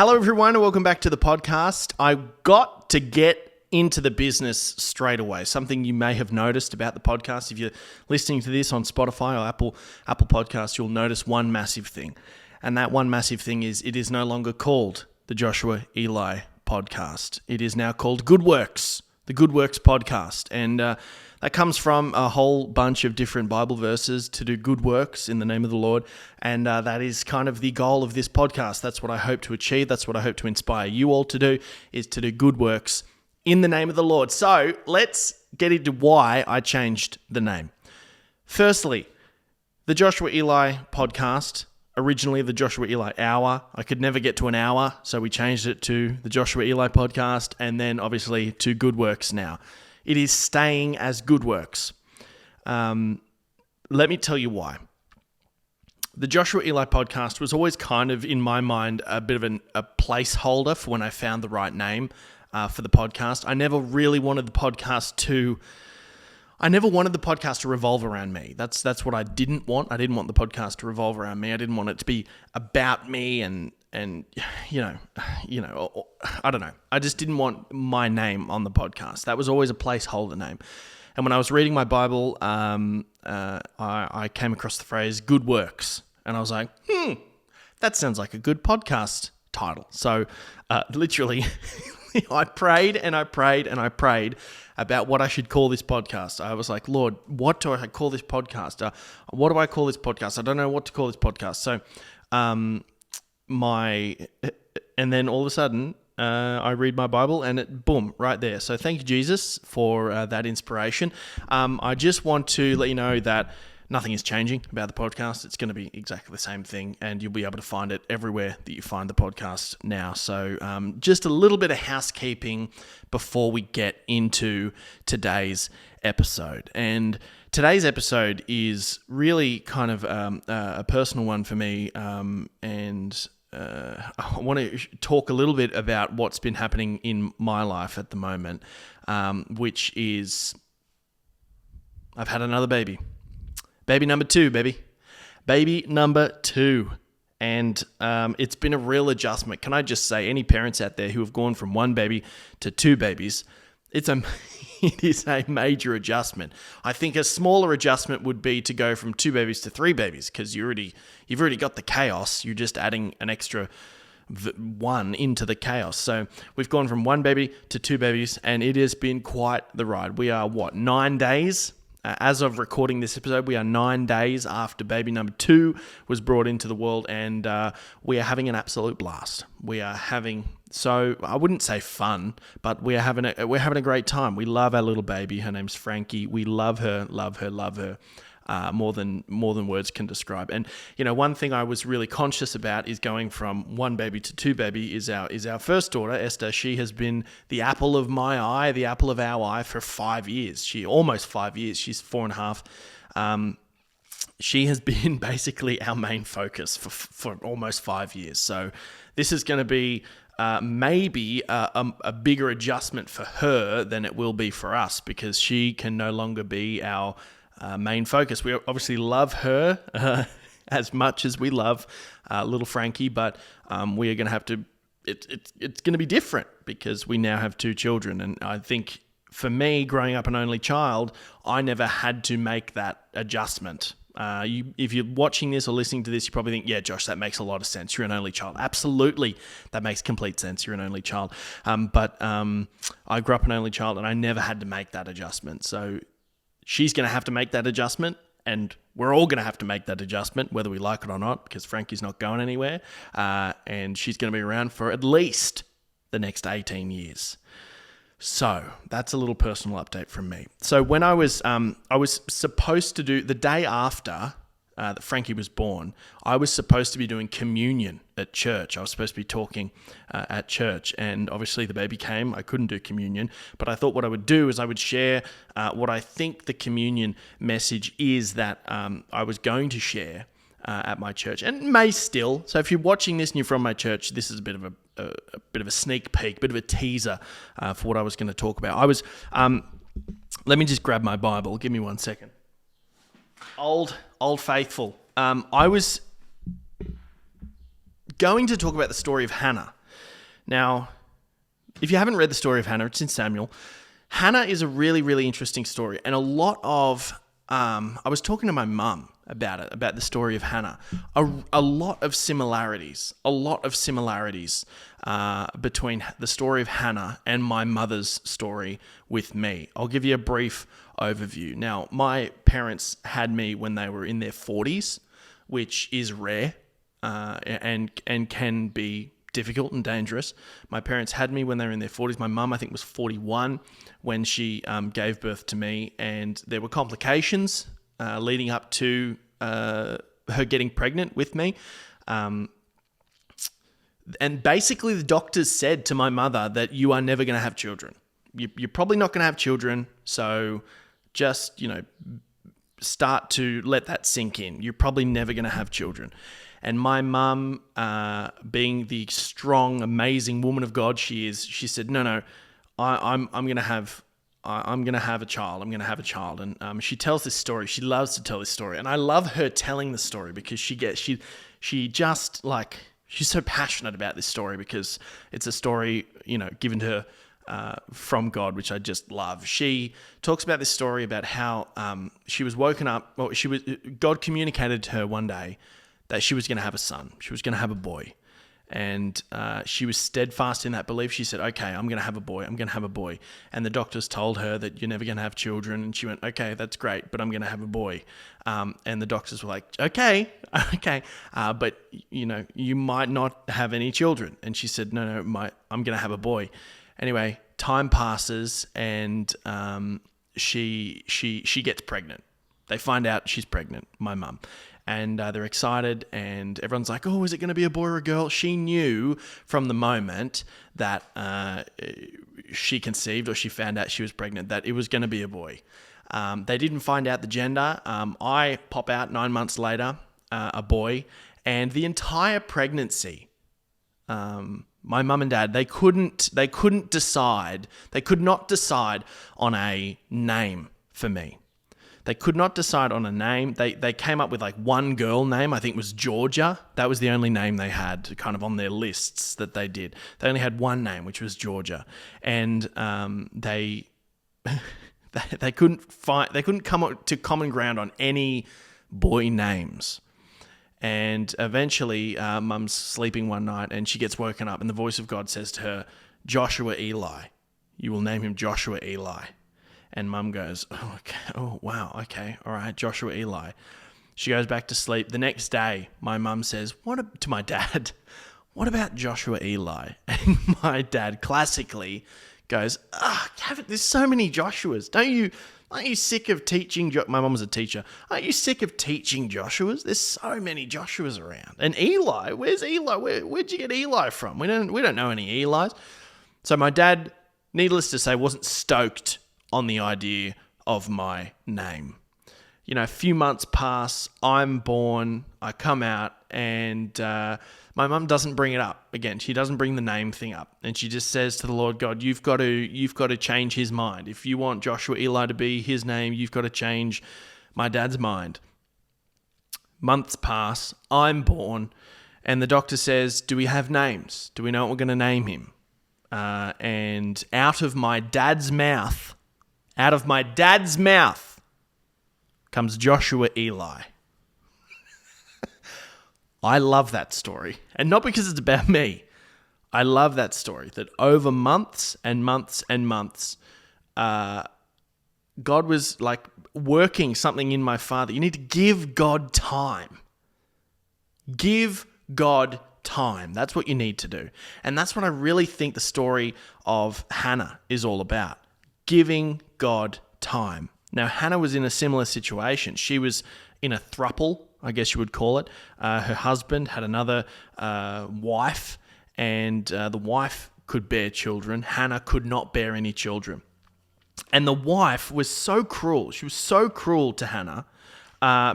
Hello, everyone, and welcome back to the podcast. I got to get into the business straight away. Something you may have noticed about the podcast. If you're listening to this on Spotify or Apple Podcasts, you'll notice one massive thing. And that one massive thing is it is no longer called the Joshua Eli Podcast. It is now called Good Works, the Good Works Podcast. And that comes from a whole bunch of different Bible verses to do good works in the name of the Lord. And that is kind of the goal of this podcast. That's what I hope to achieve. That's what I hope to inspire you all to do, is to do good works in the name of the Lord. So let's get into why I changed the name. Firstly, the Joshua Eli Podcast, originally the Joshua Eli Hour. I could never get to an hour, so we changed it to the Joshua Eli Podcast, and then obviously to Good Works now. It is staying as Good Works. Let me tell you why. The Joshua Eli Podcast was always kind of, in my mind, a bit of a placeholder for when I found the right name for the podcast. I never really wanted the podcast to revolve around me. That's what I didn't want. I didn't want the podcast to revolve around me. I didn't want it to be about me and you know, I don't know. I just didn't want my name on the podcast. That was always a placeholder name. And when I was reading my Bible, I came across the phrase "good works," and I was like, that sounds like a good podcast title. So, literally, I prayed and I prayed and I prayed about what I should call this podcast. I was like, Lord, what do I call this podcast? What do I call this podcast? I don't know what to call this podcast. So, and then all of a sudden, I read my Bible and it, boom, right there. So thank you, Jesus, for that inspiration. I just want to let you know that nothing is changing about the podcast. It's going to be exactly the same thing, and you'll be able to find it everywhere that you find the podcast now. So just a little bit of housekeeping before we get into today's episode. And today's episode is really kind of a personal one for me, and I want to talk a little bit about what's been happening in my life at the moment, which is I've had another baby. Baby number two, baby number two. And it's been a real adjustment. Can I just say, any parents out there who have gone from one baby to two babies, it is a major adjustment. I think a smaller adjustment would be to go from two babies to three babies, because you've already got the chaos. You're just adding an extra one into the chaos. So we've gone from one baby to two babies, and it has been quite the ride. We are 9 days? As of recording this episode, we are 9 days after baby number two was brought into the world, and we are having an absolute blast. We are having, so I wouldn't say fun, but we're having a great time. We love our little baby. Her name's Frankie. We love her. More than words can describe. And one thing I was really conscious about is going from one baby to two baby is our first daughter, Esther. She has been the apple of my eye, the apple of our eye for 5 years. Almost 5 years. She's 4.5. She has been basically our main focus for almost 5 years. So this is going to be maybe a bigger adjustment for her than it will be for us, because she can no longer be our main focus. We obviously love her as much as we love little Frankie, but we are going to have to. It's going to be different because we now have two children, and I think for me, growing up an only child, I never had to make that adjustment. If you're watching this or listening to this, you probably think, yeah, Josh, that makes a lot of sense. You're an only child. Absolutely, that makes complete sense. You're an only child. But I grew up an only child, and I never had to make that adjustment. So she's going to have to make that adjustment, and we're all going to have to make that adjustment, whether we like it or not, because Frankie's not going anywhere, and she's going to be around for at least the next 18 years. So that's a little personal update from me. So when I was supposed to do, the day after that Frankie was born, I was supposed to be doing communion at church. I was supposed to be talking at church, and obviously the baby came. I couldn't do communion, but I thought what I would do is I would share what I think the communion message is that I was going to share at my church, and may still. So if you're watching this and you're from my church, this is a bit of a sneak peek, a bit of a teaser for what I was going to talk about. I was, let me just grab my Bible. Give me 1 second. Old Faithful. I was going to talk about the story of Hannah. Now, if you haven't read the story of Hannah, it's in Samuel. Hannah is a really, really interesting story. And a lot of, I was talking to my mum about it, about the story of Hannah. A lot of similarities between the story of Hannah and my mother's story with me. I'll give you a brief overview. Now, my parents had me when they were in their 40s, which is rare and can be difficult and dangerous. My parents had me when they were in their 40s. My mum, I think, was 41 when she gave birth to me, and there were complications leading up to her getting pregnant with me. And basically the doctors said to my mother that you are never going to have children. You're probably not going to have children, so just, start to let that sink in. You're probably never going to have children. And my mum, being the strong, amazing woman of God she is, she said, "No, I'm going to have a child. I'm going to have a child." And she tells this story. She loves to tell this story, and I love her telling the story because she's so passionate about this story because it's a story, given to her from God, which I just love. She talks about this story about how she was woken up. Well, God communicated to her one day that she was going to have a son. She was going to have a boy. And she was steadfast in that belief. She said, "Okay, I'm going to have a boy. I'm going to have a boy." And the doctors told her that you're never going to have children. And she went, "Okay, that's great, but I'm going to have a boy." And the doctors were like, okay, but you might not have any children. And she said, no, I'm going to have a boy. Anyway, time passes, and she gets pregnant. They find out she's pregnant, my mum. And they're excited, and everyone's like, "Oh, is it going to be a boy or a girl?" She knew from the moment that she conceived, or she found out she was pregnant, that it was going to be a boy. They didn't find out the gender. I pop out 9 months later, a boy, and the entire pregnancy, my mum and dad, they could not decide on a name for me. They could not decide on a name. They came up with like one girl name, I think was Georgia. That was the only name they had kind of on their lists that they did. They only had one name, which was Georgia. And they couldn't come up to common ground on any boy names. And eventually, Mum's sleeping one night and she gets woken up, and the voice of God says to her, "Joshua Eli. You will name him Joshua Eli." And Mum goes, "Oh, okay. Oh, wow. Okay. All right. Joshua Eli." She goes back to sleep. The next day, my mum says, to my dad, "What about Joshua Eli?" And my dad classically goes, Gavin, there's so many Joshuas. Aren't you sick of teaching? My mum was a teacher. Aren't you sick of teaching Joshuas? There's so many Joshuas around. And Eli, where's Eli? Where'd you get Eli from? We don't know any Elis. So my dad, needless to say, wasn't stoked on the idea of my name. A few months pass, I'm born, I come out, and my mum doesn't bring it up again. She doesn't bring the name thing up, and she just says to the Lord God, you've got to change his mind. If you want Joshua Eli to be his name, you've got to change my dad's mind. Months pass, I'm born, and the doctor says, "Do we have names? Do we know what we're going to name him?" And out of my dad's mouth comes Joshua Eli. I love that story. And not because it's about me. I love that story, that over months and months and months, God was like working something in my father. You need to give God time. Give God time. That's what you need to do. And that's what I really think the story of Hannah is all about. Giving God time. Now, Hannah was in a similar situation. She was in a throuple, I guess you would call it. Her husband had another wife, and the wife could bear children. Hannah could not bear any children. And the wife was so cruel. She was so cruel to Hannah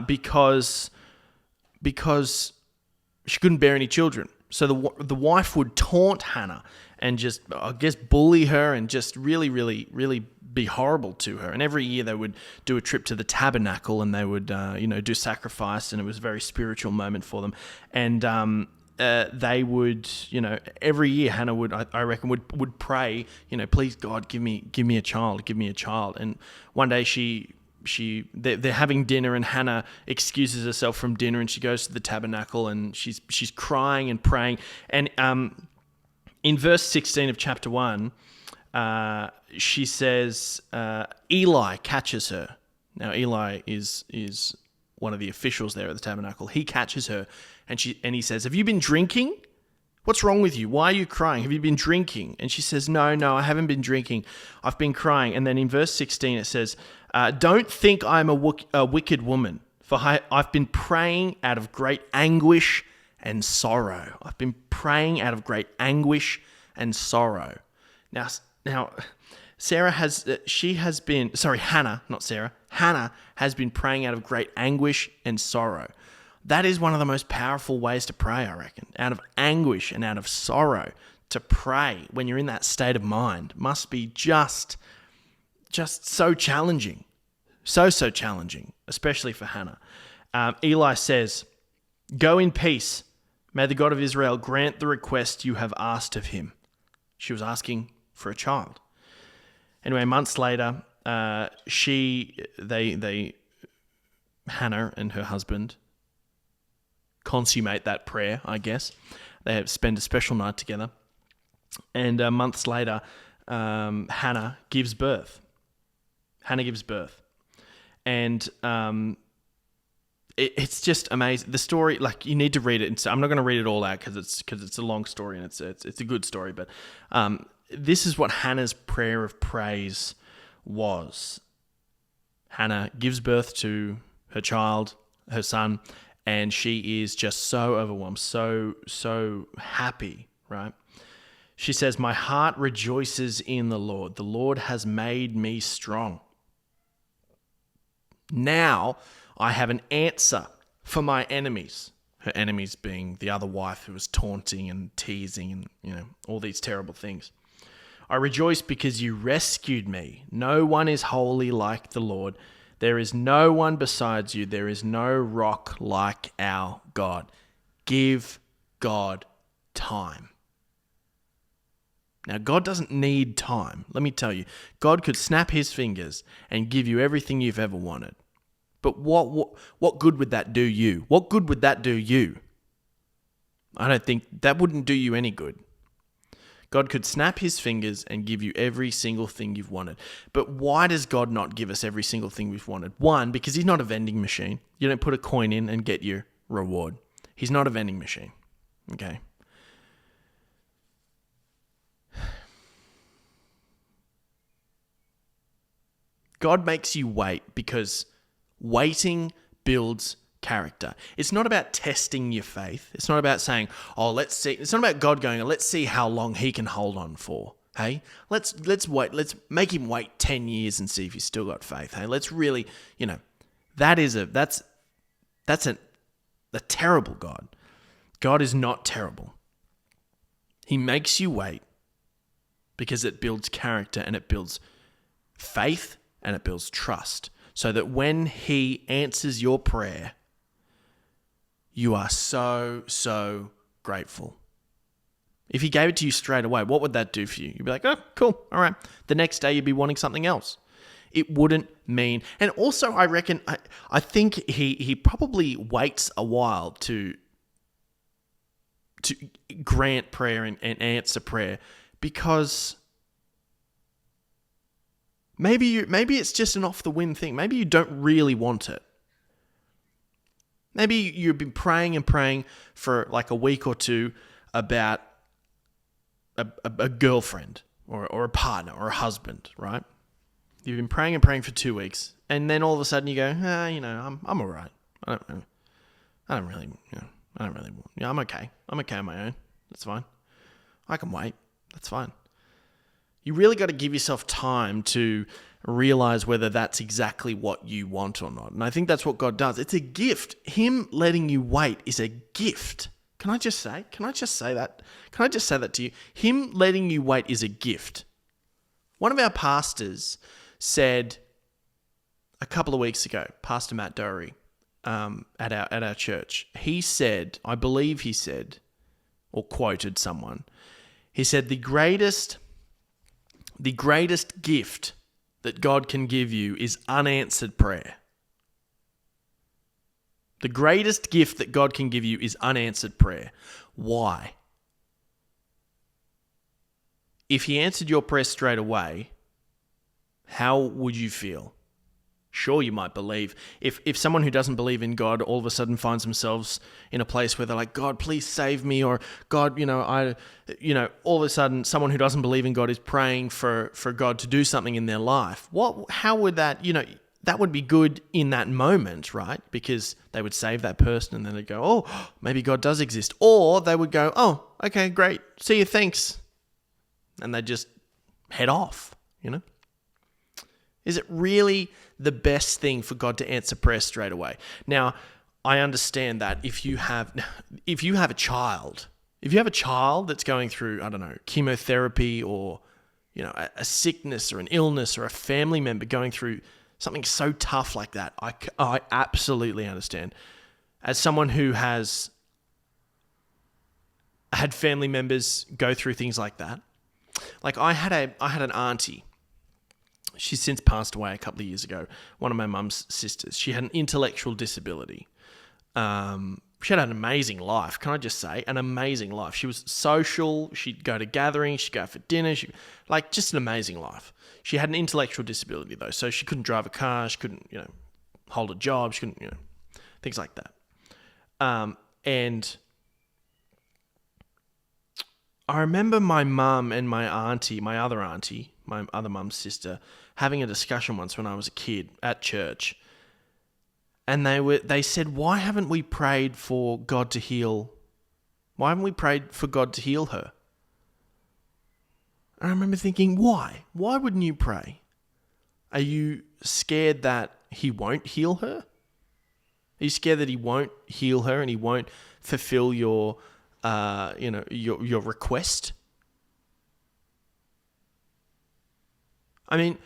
because she couldn't bear any children. So the wife would taunt Hannah and just, I guess, bully her and just really, really, really be horrible to her. And every year they would do a trip to the tabernacle, and they would, do sacrifice, and it was a very spiritual moment for them. And they would, every year Hannah would, I reckon, would pray, please God, give me a child, give me a child. And one day they're having dinner, and Hannah excuses herself from dinner, and she goes to the tabernacle, and she's crying and praying. And in verse 16 of chapter 1, she says, Eli catches her. Now Eli is one of the officials there at the tabernacle. He catches her, and he says, have you been drinking? What's wrong with you? Why are you crying? Have you been drinking? And she says, no, I haven't been drinking. I've been crying. And then in verse 16 it says, don't think I'm a wicked woman, for I've been praying out of great anguish and sorrow. I've been praying out of great anguish and sorrow. Now, Hannah has been praying out of great anguish and sorrow. That is one of the most powerful ways to pray, I reckon. Out of anguish and out of sorrow, to pray when you're in that state of mind must be just so challenging. So challenging, especially for Hannah. Eli says, go in peace. May the God of Israel grant the request you have asked of him. She was asking for a child. Anyway, months later, Hannah and her husband consummate that prayer, I guess. They spend a special night together. And months later, Hannah gives birth. And it's just amazing. The story, like, you need to read it. I'm not going to read it all out because it's a long story, and it's a good story. But this is what Hannah's prayer of praise was. Hannah gives birth to her child, her son, and she is just so overwhelmed, so happy, right? She says, my heart rejoices in the Lord. The Lord has made me strong. Now I have an answer for my enemies. Her enemies being the other wife who was taunting and teasing and, all these terrible things. I rejoice because you rescued me. No one is holy like the Lord. There is no one besides you. There is no rock like our God. Give God time. Now, God doesn't need time. Let me tell you, God could snap his fingers and give you everything you've ever wanted. But what good would that do you? What good would that do you? I don't think that wouldn't do you any good. God could snap his fingers and give you every single thing you've wanted. But why does God not give us every single thing we've wanted? One, because he's not a vending machine. You don't put a coin in and get your reward. He's not a vending machine. Okay? God makes you wait because waiting builds character. It's not about testing your faith. It's not about saying, oh, let's see. It's not about God going, let's see how long he can hold on for. Hey, let's wait. Let's make him wait 10 years and see if he's still got faith. Hey, let's really, that's a terrible God. God is not terrible. He makes you wait because it builds character and it builds faith and it builds trust, so that when he answers your prayer, you are so grateful. If he gave it to you straight away, what would that do for you? You'd be like, oh, cool, all right. The next day you'd be wanting something else. It wouldn't mean... And also, I reckon, I think he probably waits a while to grant prayer and answer prayer, because... Maybe it's just an off-the-wind thing. Maybe you don't really want it. Maybe you've been praying and praying for like a week or two about a girlfriend or a partner or a husband, right? You've been praying and praying for 2 weeks, and then all of a sudden you go, I'm all right. I don't really want. I'm okay. I'm okay on my own. That's fine. I can wait. That's fine. You really got to give yourself time to realize whether that's exactly what you want or not. And I think that's what God does. It's a gift. Him letting you wait is a gift. Can I just say that? Can I just say that to you? Him letting you wait is a gift. One of our pastors said a couple of weeks ago, Pastor Matt Doherty, at our church, I believe he said, or quoted someone. He said, the greatest gift that God can give you is unanswered prayer. The greatest gift that God can give you is unanswered prayer. Why? If he answered your prayer straight away, how would you feel? Sure, you might believe. If someone who doesn't believe in God all of a sudden finds themselves in a place where they're like, God, please save me, or God, all of a sudden someone who doesn't believe in God is praying for God to do something in their life. How would that, that would be good in that moment, right? Because they would save that person and then they'd go, oh, maybe God does exist. Or they would go, oh, okay, great. See you, thanks. And they just head off, Is it really the best thing for God to answer prayer straight away? Now, I understand that if you have a child that's going through, I don't know, chemotherapy or, a sickness or an illness, or a family member going through something so tough like that, I absolutely understand. As someone who has had family members go through things like that, like I had an auntie. She's since passed away a couple of years ago. One of my mum's sisters. She had an intellectual disability. She had an amazing life. Can I just say, an amazing life. She was social. She'd go to gatherings. She'd go out for dinner. Just an amazing life. She had an intellectual disability though, so she couldn't drive a car. She couldn't, hold a job. She couldn't, things like that. And I remember my mum and my other auntie, my other mum's sister, having a discussion once when I was a kid at church. And they said, why haven't we prayed for God to heal? Why haven't we prayed for God to heal her? And I remember thinking, why? Why wouldn't you pray? Are you scared that he won't heal her? Are you scared that he won't heal her and he won't fulfill your request? I mean,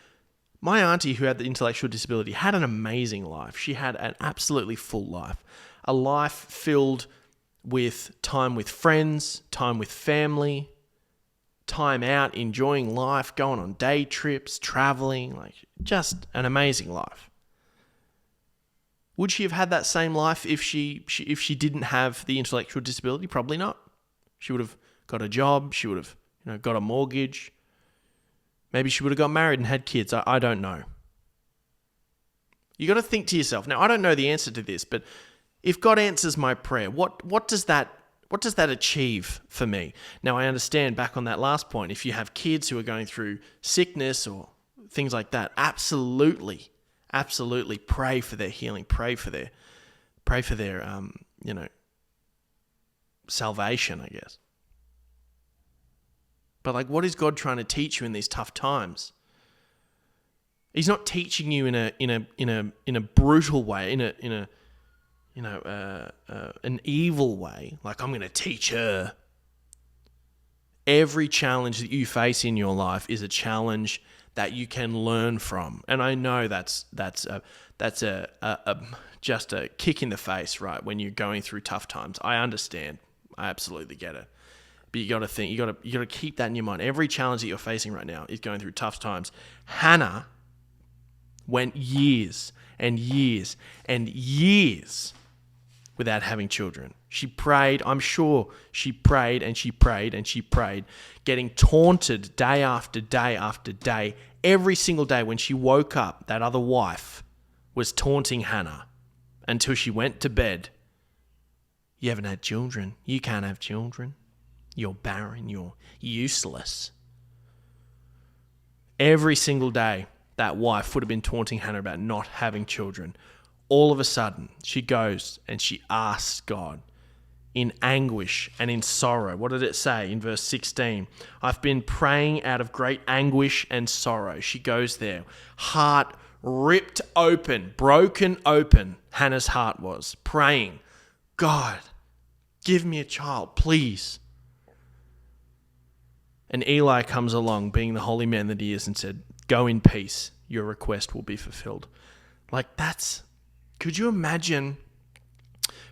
my auntie who had the intellectual disability had an amazing life. She had an absolutely full life. A life filled with time with friends, time with family, time out, enjoying life, going on day trips, traveling, just an amazing life. Would she have had that same life if she didn't have the intellectual disability? Probably not. She would have got a job. She would have, got a mortgage. Maybe she would have got married and had kids. I don't know. You got to think to yourself. Now, I don't know the answer to this, but if God answers my prayer, what does that achieve for me? Now, I understand back on that last point, if you have kids who are going through sickness or things like that, absolutely pray for their healing, pray for their salvation, I guess. But what is God trying to teach you in these tough times? He's not teaching you in a brutal way, in an evil way. Like, I'm going to teach her. Every challenge that you face in your life is a challenge that you can learn from, and I know that's just a kick in the face, right? When you're going through tough times, I understand. I absolutely get it. But you got to think, you got to keep that in your mind. Every challenge that you're facing right now is going through tough times. Hannah went years and years and years without having children. She prayed, I'm sure she prayed and she prayed and she prayed, getting taunted day after day after day. Every single day when she woke up, that other wife was taunting Hannah until she went to bed. You haven't had children. You can't have children. You're barren. You're useless. Every single day, that wife would have been taunting Hannah about not having children. All of a sudden, she goes and she asks God in anguish and in sorrow. What did it say in verse 16? I've been praying out of great anguish and sorrow. She goes there, heart ripped open, broken open. Hannah's heart was praying, God, give me a child, please. And Eli comes along, being the holy man that he is, and said, go in peace, your request will be fulfilled. Could you imagine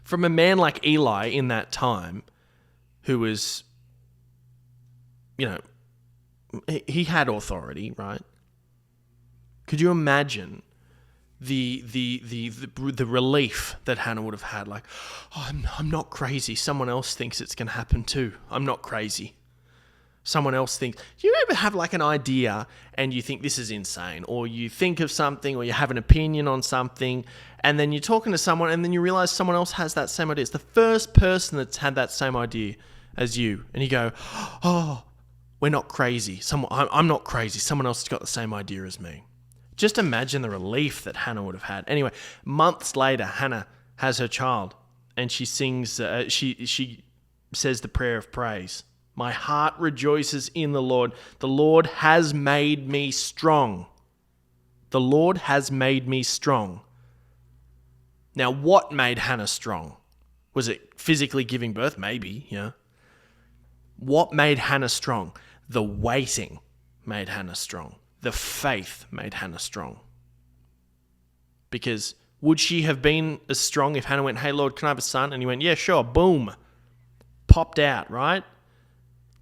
from a man like Eli in that time, who was, he had authority, right? Could you imagine the relief that Hannah would have had? Like, oh, I'm not crazy. Someone else thinks it's going to happen too. I'm not crazy. Someone else thinks. Do you ever have like an idea and you think this is insane, or you think of something, or you have an opinion on something, and then you're talking to someone, and then you realize someone else has that same idea? It's the first person that's had that same idea as you, and you go, oh, we're not crazy. I'm not crazy. Someone else has got the same idea as me. Just imagine the relief that Hannah would have had. Anyway, months later, Hannah has her child, and she sings. She says the prayer of praise. My heart rejoices in the Lord. The Lord has made me strong. The Lord has made me strong. Now, what made Hannah strong? Was it physically giving birth? Maybe, yeah. What made Hannah strong? The waiting made Hannah strong. The faith made Hannah strong. Because would she have been as strong if Hannah went, hey, Lord, can I have a son? And he went, yeah, sure, boom. Popped out, right?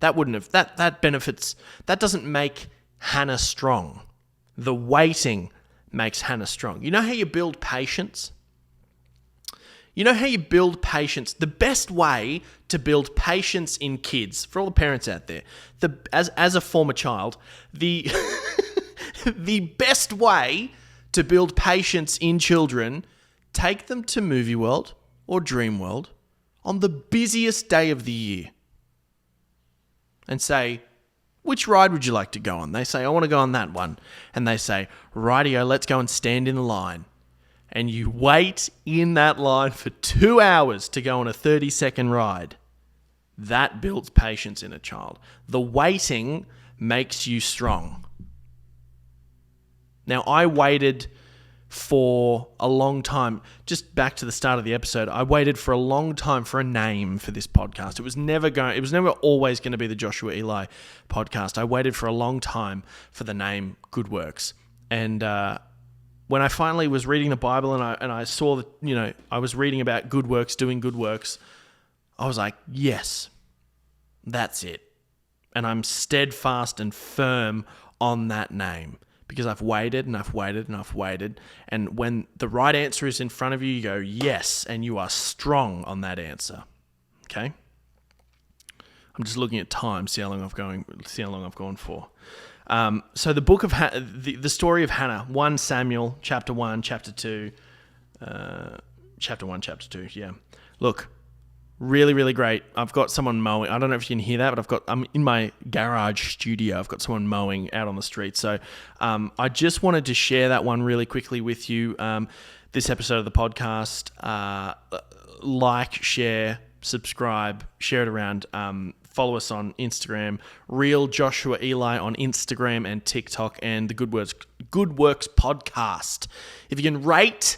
That wouldn't have, that benefits, that doesn't make Hannah strong. The waiting makes Hannah strong. You know how you build patience? The best way to build patience in kids, for all the parents out there, as a former child, the the best way to build patience in children, take them to Movie World or Dream World on the busiest day of the year and say, which ride would you like to go on? They say, I want to go on that one. And they say, rightio, let's go and stand in the line. And you wait in that line for 2 hours to go on a 30-second ride. That builds patience in a child. The waiting makes you strong. Now, I waited for a long time. Just back to the start of the episode, I waited for a long time for a name for this podcast. It was never always going to be the Joshua Eli podcast. I waited for a long time for the name Good Works. And when I finally was reading the Bible and I saw that, I was reading about good works, doing good works, I was like, yes, that's it. And I'm steadfast and firm on that name. Because I've waited and I've waited and I've waited. And when the right answer is in front of you, you go, yes, and you are strong on that answer. Okay? I'm just looking at time, see how long I've gone for. So the book of the story of Hannah, 1 Samuel, chapter 1, chapter 2, chapter 1, chapter 2, yeah. Look, really, really great. I've got someone mowing. I don't know if you can hear that, but I'm in my garage studio. I've got someone mowing out on the street. So I just wanted to share that one really quickly with you. This episode of the podcast, like, share, subscribe, share it around. Follow us on Instagram, Real Joshua Eli on Instagram and TikTok, and the Good Works podcast. If you can rate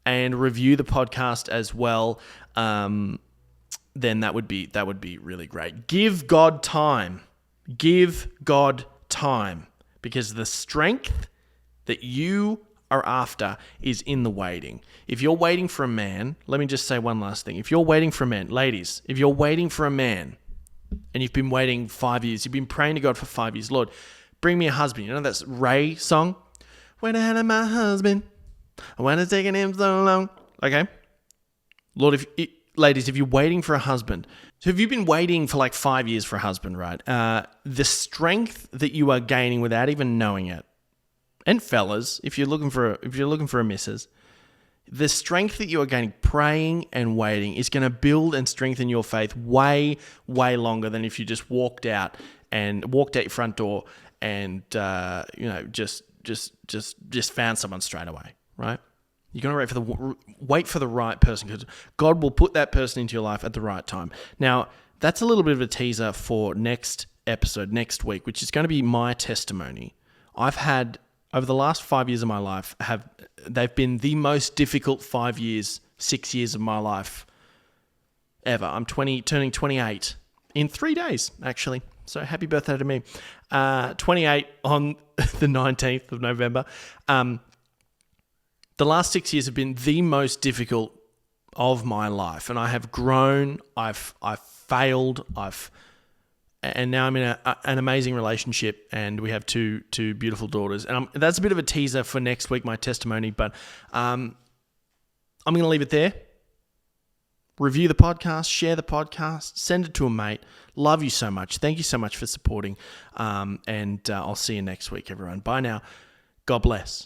and review the podcast as well, then that would be really great. Give God time. Give God time. Because the strength that you are after is in the waiting. If you're waiting for a man, let me just say one last thing. If you're waiting for a man, ladies, if you're waiting for a man and you've been waiting 5 years, you've been praying to God for 5 years, Lord, bring me a husband. You know that Ray song? When I had my husband, when it's taking him so long. Okay? Lord, ladies, if you're waiting for a husband, so if you've been waiting for like 5 years for a husband, right? The strength that you are gaining without even knowing it, and fellas, if you're looking for a missus, the strength that you are gaining praying and waiting is going to build and strengthen your faith way, way longer than if you just walked out your front door and just found someone straight away, right? You're going to wait for the right person, because God will put that person into your life at the right time. Now, that's a little bit of a teaser for next episode, next week, which is going to be my testimony. I've had, over the last 5 years of my life, they've been the most difficult 6 years of my life ever. I'm turning 28 in 3 days, actually. So happy birthday to me. 28 on the 19th of November. The last 6 years have been the most difficult of my life, and I have grown. I've failed. And now I'm in an amazing relationship, and we have two beautiful daughters. And that's a bit of a teaser for next week, my testimony. But I'm going to leave it there. Review the podcast, share the podcast, send it to a mate. Love you so much. Thank you so much for supporting. And I'll see you next week, everyone. Bye now. God bless.